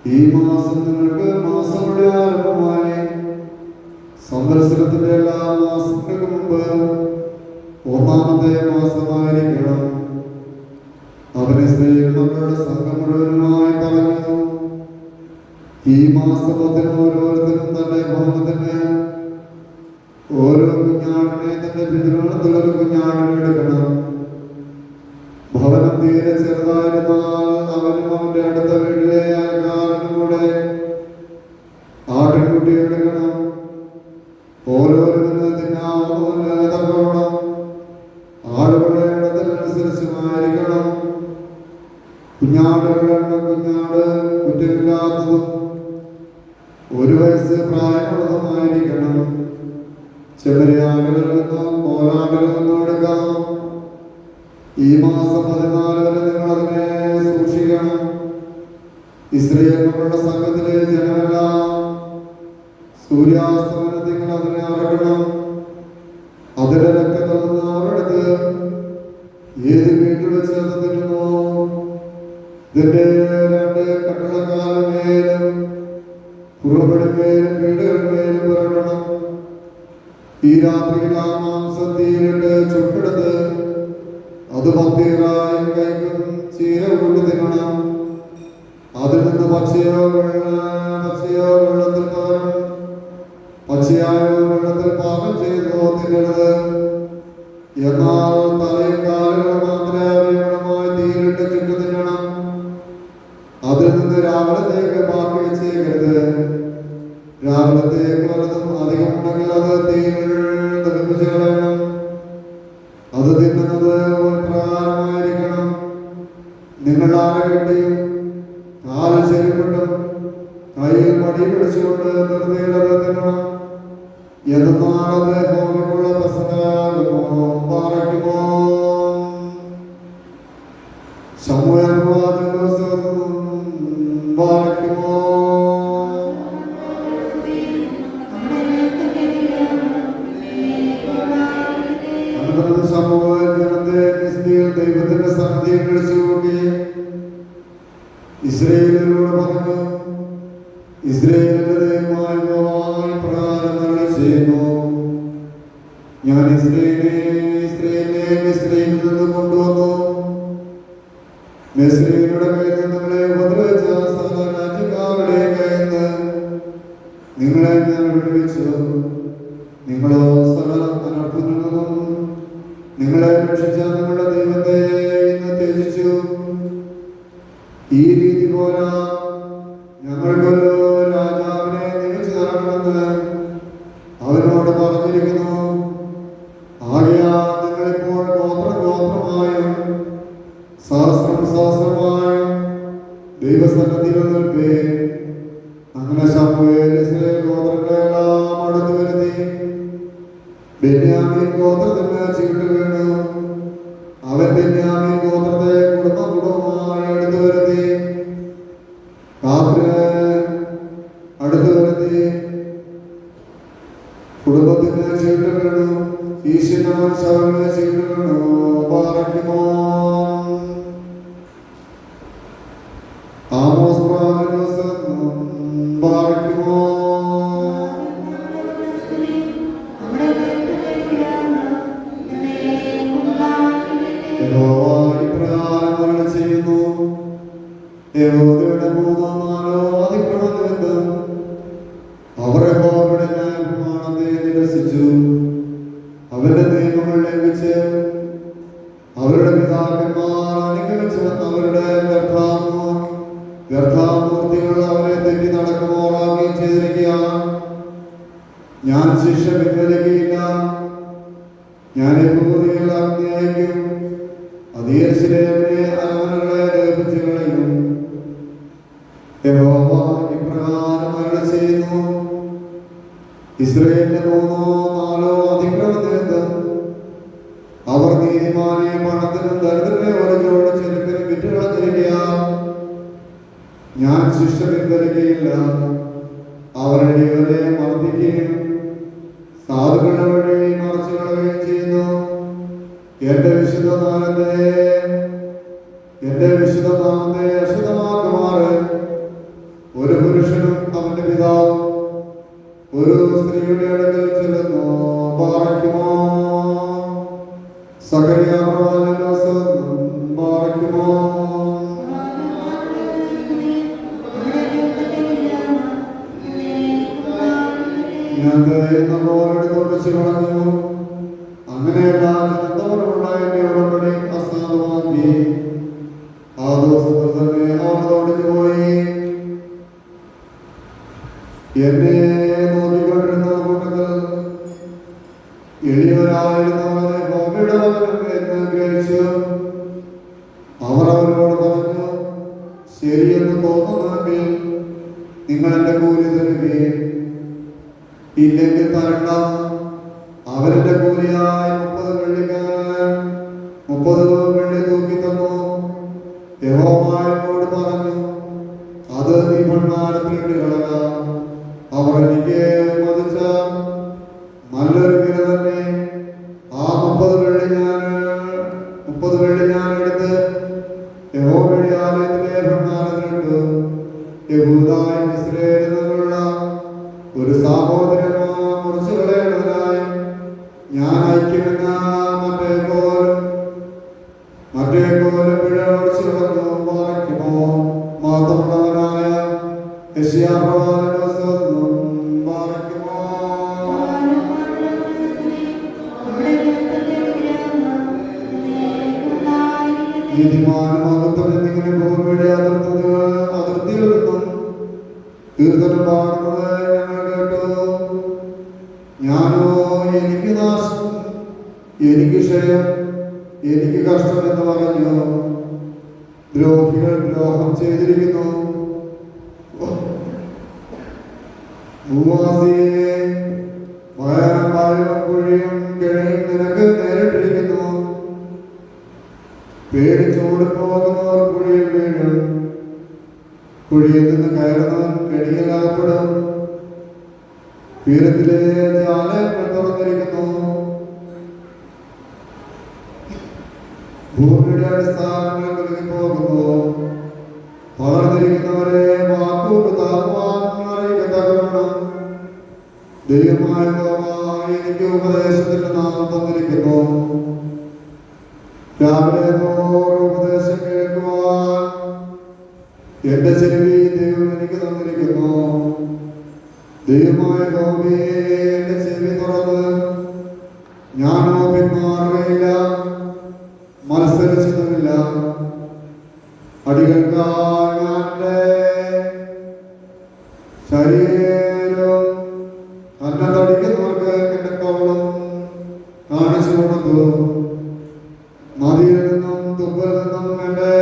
ഈ മാസം നിങ്ങൾക്ക് മാസങ്ങളുടെ ആരംഭമായി സംവത്സരത്തിന്റെ എല്ലാ മാസങ്ങൾക്ക് മുമ്പ് ഒന്നാമത്തെ മാസമായിരിക്കണം. അവനെ സ്ത്രീകൾ മക്കളുടെ സംഘം മുഴുവനുമായി പറഞ്ഞു, ഈ മാസത്തിന് ഓരോരുത്തരും തന്റെ ഭവനത്തിന് ഓരോ കുഞ്ഞാടിനെ തന്റെ പിതൃഗണത്തിൽ ഒരു കുഞ്ഞാടിനെ എടുക്കണം. ഭവനം തീരെ ചെറുതായിരുന്നാൽ അവനും അവന്റെ അടുത്ത വീട്ടിലെ അയൽക്കാരനും കൂടെ ആട്ടിൻകുട്ടി എടുക്കണം. ഓരോരുത്തരും തിന്നാവുന്നതോളം ആടുകളുടെ എണ്ണത്തിനനുസരിച്ചുമായിരിക്കണം. കുഞ്ഞാടുകളുടെ എണ്ണം കുഞ്ഞാട് കുറ്റമില്ലാത്തതും 1 വയസ്സ് പ്രായമുള്ളതുമായിരിക്കണം. ചെറിയാടുകളിൽ നിന്നും കോലാടുകളിൽ നിന്നും എടുക്കാം. ഈ മാസം 14 വരെ നിങ്ങൾ അതിനെ സൂക്ഷിക്കണം. ഇസ്രായേലിനുള്ള സംഘത്തിലെ ജനമെല്ലാം സൂര്യാസ്തമനത്തിൽ അതിനെ അറക്കണം. അതിന്റെ രക്തത്തിൽ അവരെടുത്ത് ഏത് വീട്ടിൽ വെച്ച് അത് തിന്നുന്നു ഇതിന്റെ രണ്ട് കട്ടളക്കാലിന്മേലും പുറപ്പെടുമേലും വീടുകളിന്മേലും പുരട്ടണം. ഈ രാത്രിയിൽ ആ മാംസം തീയിലിട്ട് ചുട്ടെടുത്ത് അത് മത്തിയറായും കൈക്കും ചീര കൊണ്ട് തിന്നണം. അതിൽ നിന്ന് പച്ചയോ വെള്ളത്തിൽ പകരം പച്ചയായോ വെള്ളത്തിൽ പാകം ചെയ്തോ തിന്നരുത്. എന്നാൽ തലയും കാലുകളും മാത്രമേ അവയവമായി തീയിലിട്ട് ചുട്ടു തിന്നണം. അതിൽ നിന്ന് രാവിലത്തേക്ക് ബാക്കി വെച്ചേക്കരുത്. രാവിലത്തേക്ക് വല്ലതും അധികമുണ്ടെങ്കിൽ അത് തീയിൽ ദഹിപ്പിച്ച് കളയണം. അത് തിന്നുന്നത് പ്രകാരമായിരിക്കണം. നിങ്ങൾ ആരെയും കാല് ചെരുപ്പിട്ടും കയ്യിൽ മടി പിടിച്ചുകൊണ്ട് നിർത്തിയിലത് തിന്നണം. എന്നാണത് ഹോമിക്കുള്ള പ്രസംഗമോ പാറയ്ക്കുമോ സമൂഹം പാറയ്ക്കുമോ സമൂഹ ജനത്തെ നിസ്ബിയിൽ ദൈവത്തിന്റെ സന്നിധിയിൽ വിളിച്ചുകൂട്ടി ഇസ്രായേലിനോട് പറഞ്ഞു, ഇസ്രായേലിന്റെ ദൈവമായ യഹോവ പ്രകാരം ചെയ്യുന്നു, ഞാൻ ഇസ്രായേലിനെ മിസ്രയീമിൽ നിന്ന് കൊണ്ടുവന്നു. മിസ്രയീമിന്റെ കയ്യിൽ നിന്ന് നിങ്ങളെ ഉപദ്രവിച്ച സകല രാജ്യക്കാരുടെ കയ്യിൽ നിന്ന് നിങ്ങളെ ഞാൻ വിടുവിച്ചു. നിങ്ങളോ സകല അനർത്ഥത്തിൽ നിന്നും നിങ്ങളെ രക്ഷിച്ച നിങ്ങളുടെ ദൈവത്തെ ഇന്ന് ത്യജിച്ചു. ഈ രീതി പോരാ, ഞങ്ങൾക്കൊരു രാജാവിനെ നിയമിച്ചു തരണമെന്ന് അവനോട് പറഞ്ഞിരിക്കുന്നു. ആകയാൽ നിങ്ങളിപ്പോൾ ഗോത്രമായും സഹസ്രമായും ദൈവസന്നിധിയിൽ നിൽപ്പേ. അങ്ങനെ ശമൂവേൽ ഇസ്രായേൽ ഗോത്രങ്ങളെല്ലാം അടുത്തു വരുത്തി. ബെന്യാമീൻ ഗോത്രത്തിന് ചീട്ട് വീണു. അവൻ ബെന്യാമീൻ ഗോത്രത്തെ കുടുംബമായി അടുത്തു വരുത്തി. അടുത്തു വരുത്തി കുടുംബത്തിന് ചീട്ട് വീണു. ഈശ്വരൻ ശവന് ചീട്ട് വീണു. പാറയ്ക്കുമോ ആമോസ് പാറയ്ക്കുമോ ചെയ്യുന്നു. യഹൂദയുടെ 3-4 അതിക്രമം നിമിത്തം അവർ യഹോവയുടെ ന്യായപ്രമാണത്തെ നിരസിച്ചു. അവരുടെ നിയമങ്ങൾ ലംഘിച്ച് അവരുടെ പിതാക്കന്മാർ അനുകരിച്ച അവരുടെ വ്യർത്ഥാമൂർത്തികൾ അവരെ തെറ്റി നടക്കുമോറാക്കുകയും ചെയ്തിരിക്കുക. ഞാൻ ശിക്ഷ പിൻവലിക്കുകയില്ല. ഞാൻ യഹൂദിയിൽ അഗ്നി അയക്കും. അത് യെരൂശലേമിലെ അരമനകളെ ദഹിപ്പിച്ചു കളയും. യഹോവ ഇപ്രകാരം അരുളിച്ചെയ്യുന്നു, ഇസ്രായേലിന്റെ 3-4 അതിക്രമം നിമിത്തം അവർ നീതിമാനെ പണത്തിനും ദരിദ്രനെ ഒരജോട് ചെരുപ്പിനും വിറ്റുകളഞ്ഞിരിക്കുക. ഞാൻ ശിക്ഷ പിൻവലിക്കുകയില്ല. അവരുടെ ഇവരെ മർദ്ദിക്കുകയും സാധുക്കളുടെ വഴി മറച്ചു കളയുകയും ചെയ്യുന്നു. എന്റെ വിശുദ്ധനാമത്തെ അശുദ്ധമാക്കുമാറ് ഒരു പുരുഷനും അവന്റെ പിതാവും ഒരു സ്ത്രീയുടെ അടുക്കൽ ചെല്ലുന്നു. പാറയ്ക്കുമോ സകര്യ പാറയ്ക്കുമോ ോടുച്ച് കളഞ്ഞു. അങ്ങനെയല്ല ജനത്തോടുള്ള എന്റെ ഉടമ്പടി അസാധുവാക്കി. ആ ദിവസത്തിൽ തന്നെ അവനോടിച്ചു പോയി. എന്നെ നോക്കിക്കൊണ്ടിരുന്ന കൂട്ടത്തിൽ എളിയവരായിരുന്നവരെ ഭൂമിയുടെ പകരം എന്ന് ഗ്രഹിച്ചു. അവർ അവരോട് പറഞ്ഞു, ശരിയെന്ന് തോന്നുന്നെങ്കിൽ നിങ്ങൾ എന്റെ കൂലി തരുകയും ഇല്ലെങ്കിൽ തരണ്ട. അവരുടെ കൂലിയായി 30 വെള്ളി തൂക്കി തന്നു. യഹോവ എന്നോട് പറഞ്ഞു, അത് അത് നീ ഭണ്ഡാരത്തിലിട്ട് കളക. അവർ എനിക്ക് മതിച്ച നല്ലൊരു വില തന്നെ. ആ 30 വെള്ളി ഞാൻ എടുത്ത് യഹോവയുടെ ആലയത്തിലെ ഭണ്ഡാരത്തിലിട്ടു. യഹൂദായും ഇസ്രായേലിൽ നിന്നുള്ള ഒരു സഹോദരനെ മുറിച്ചു കളയേണ്ടതിനായി ഞാൻ അയക്കുമെന്ന മറ്റേ കോലം പിഴ ഒടിച്ചു കളഞ്ഞു. പാറയ്ക്കുമോ മാത്രമുള്ളവനായ യെശയ്യാപ്രവാചകനും പാറയ്ക്കുമോ. നീതിമാനും മഹത്വം എന്നിങ്ങനെ ഭൂമിയുടെ അതിർത്തിയിൽ നിന്നും കീർത്തനം പാടുന്നത് ഞങ്ങൾ കേട്ടു. ഞാനോ എനിക്ക് നാശം, എനിക്ക് ക്ഷയം, എനിക്ക് കഷ്ടം എന്ന് പറഞ്ഞു. ദ്രോഹികൾ ദ്രോഹം ചെയ്തിരിക്കുന്നു. ഭൂവാസിയെ ഭയവും കുഴിയും കെണിയും നിനക്ക് നേരിട്ടിരിക്കുന്നു. പേടിച്ചോട് പോകുന്നവർ കുഴിയിൽ വീഴും. കുഴിയിൽ നിന്ന് കയറുന്നവൻ കെണിയിലാകപ്പെടും. തീരത്തിലെ ജാലങ്ങൾ തുറന്നിരിക്കുന്നു. ഭൂമിയുടെ അടിസ്ഥാനങ്ങൾ കുലുങ്ങിപ്പോകുന്നു. വളർന്നിരിക്കുന്നവരെ വാക്കുകൊണ്ട് താക്കുവാൻ അറിയിക്കത്തക്കവണ്ണം ദൈവമായ എനിക്ക് ഉപദേശത്തിന്റെ നാമം തന്നിരിക്കുന്നു. രാവിലെ ഉപദേശം കേൾക്കുവാൻ എന്റെ ചെവി ദൈവം എനിക്ക് തന്നിരിക്കുന്നു. ദൈവമായ എന്റെ ചെവി തുറന്ന് ഞാനോ പിന്മാറുകയില്ല, മത്സരിച്ചതുമില്ല. അടികൾക്കായി ഞാൻ ശരീരം അന്നതടിക്കുന്നവർക്ക് എന്റെ കവളം കാണിച്ചു കൊടുത്തു. നദിയിൽ നിന്നും തുപ്പൽ നിന്നും എന്റെ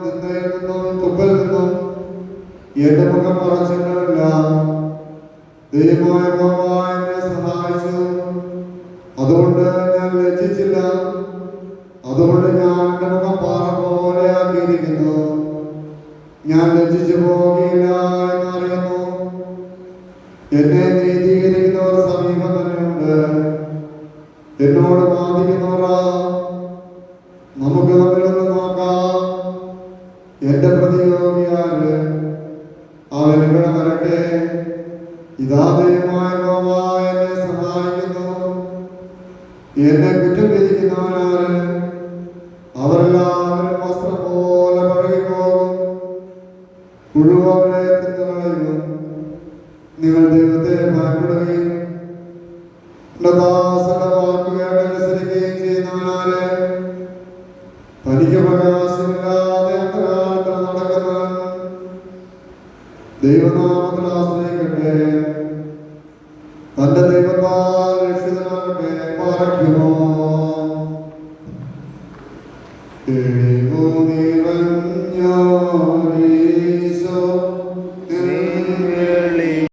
നിന്നയിൽ നിന്നും തുപ്പൽ നിന്നും എന്റെ മുഖം മറച്ചിട്ടില്ല. ദൈവമായ എന്നെ സഹായിച്ചു. അതുകൊണ്ട് ഞാൻ ലജ്ജിച്ചില്ല. അതുകൊണ്ട് ഞാൻ എന്റെ മുഖം പാറ പോലെ ആക്കിയിരിക്കുന്നു. ഞാൻ ലജ്ജിച്ചു പോകില്ല എന്നറിയുന്നു. എന്നെ നീതീകരിക്കുന്നവർ സമീപം തന്നെയുണ്ട്. എന്നോട് വാദിക്കുന്നവരാ, നമുക്ക് തമ്മിലൊന്ന് നോക്കാം. എന്റെ പ്രതിയോഗിയാല് അവൻ ഇവിടെ വരട്ടെ. ഇതാ ദൈവമായ എന്നെ സഹായിക്കുന്നു. എന്നെ കുറ്റം വിധിക്കുന്നവനാര്? അവരെല്ലാവരും വസ്ത്രം പോലെ പഴകിപ്പോകും. പുഴുവരെ തിന്നുകളയും. നിങ്ങൾ ദൈവത്തെ ഭയപ്പെടുകയും എന്റെ ദാസന്റെ വാക്കുകൾ അനുസരിക്കുകയും ചെയ്യുന്നവനാര്? തനിക്ക് പ്രകാശമില്ലാതെ അന്ധകാരത്തിൽ നടക്കുന്നവൻ ദൈവനാമത്തിൽ ആശ്രയിക്കട്ടെ. തന്റെ ദൈവത്താൽ രക്ഷിതനാകട്ടെ. പാറയ്ക്കുമോ.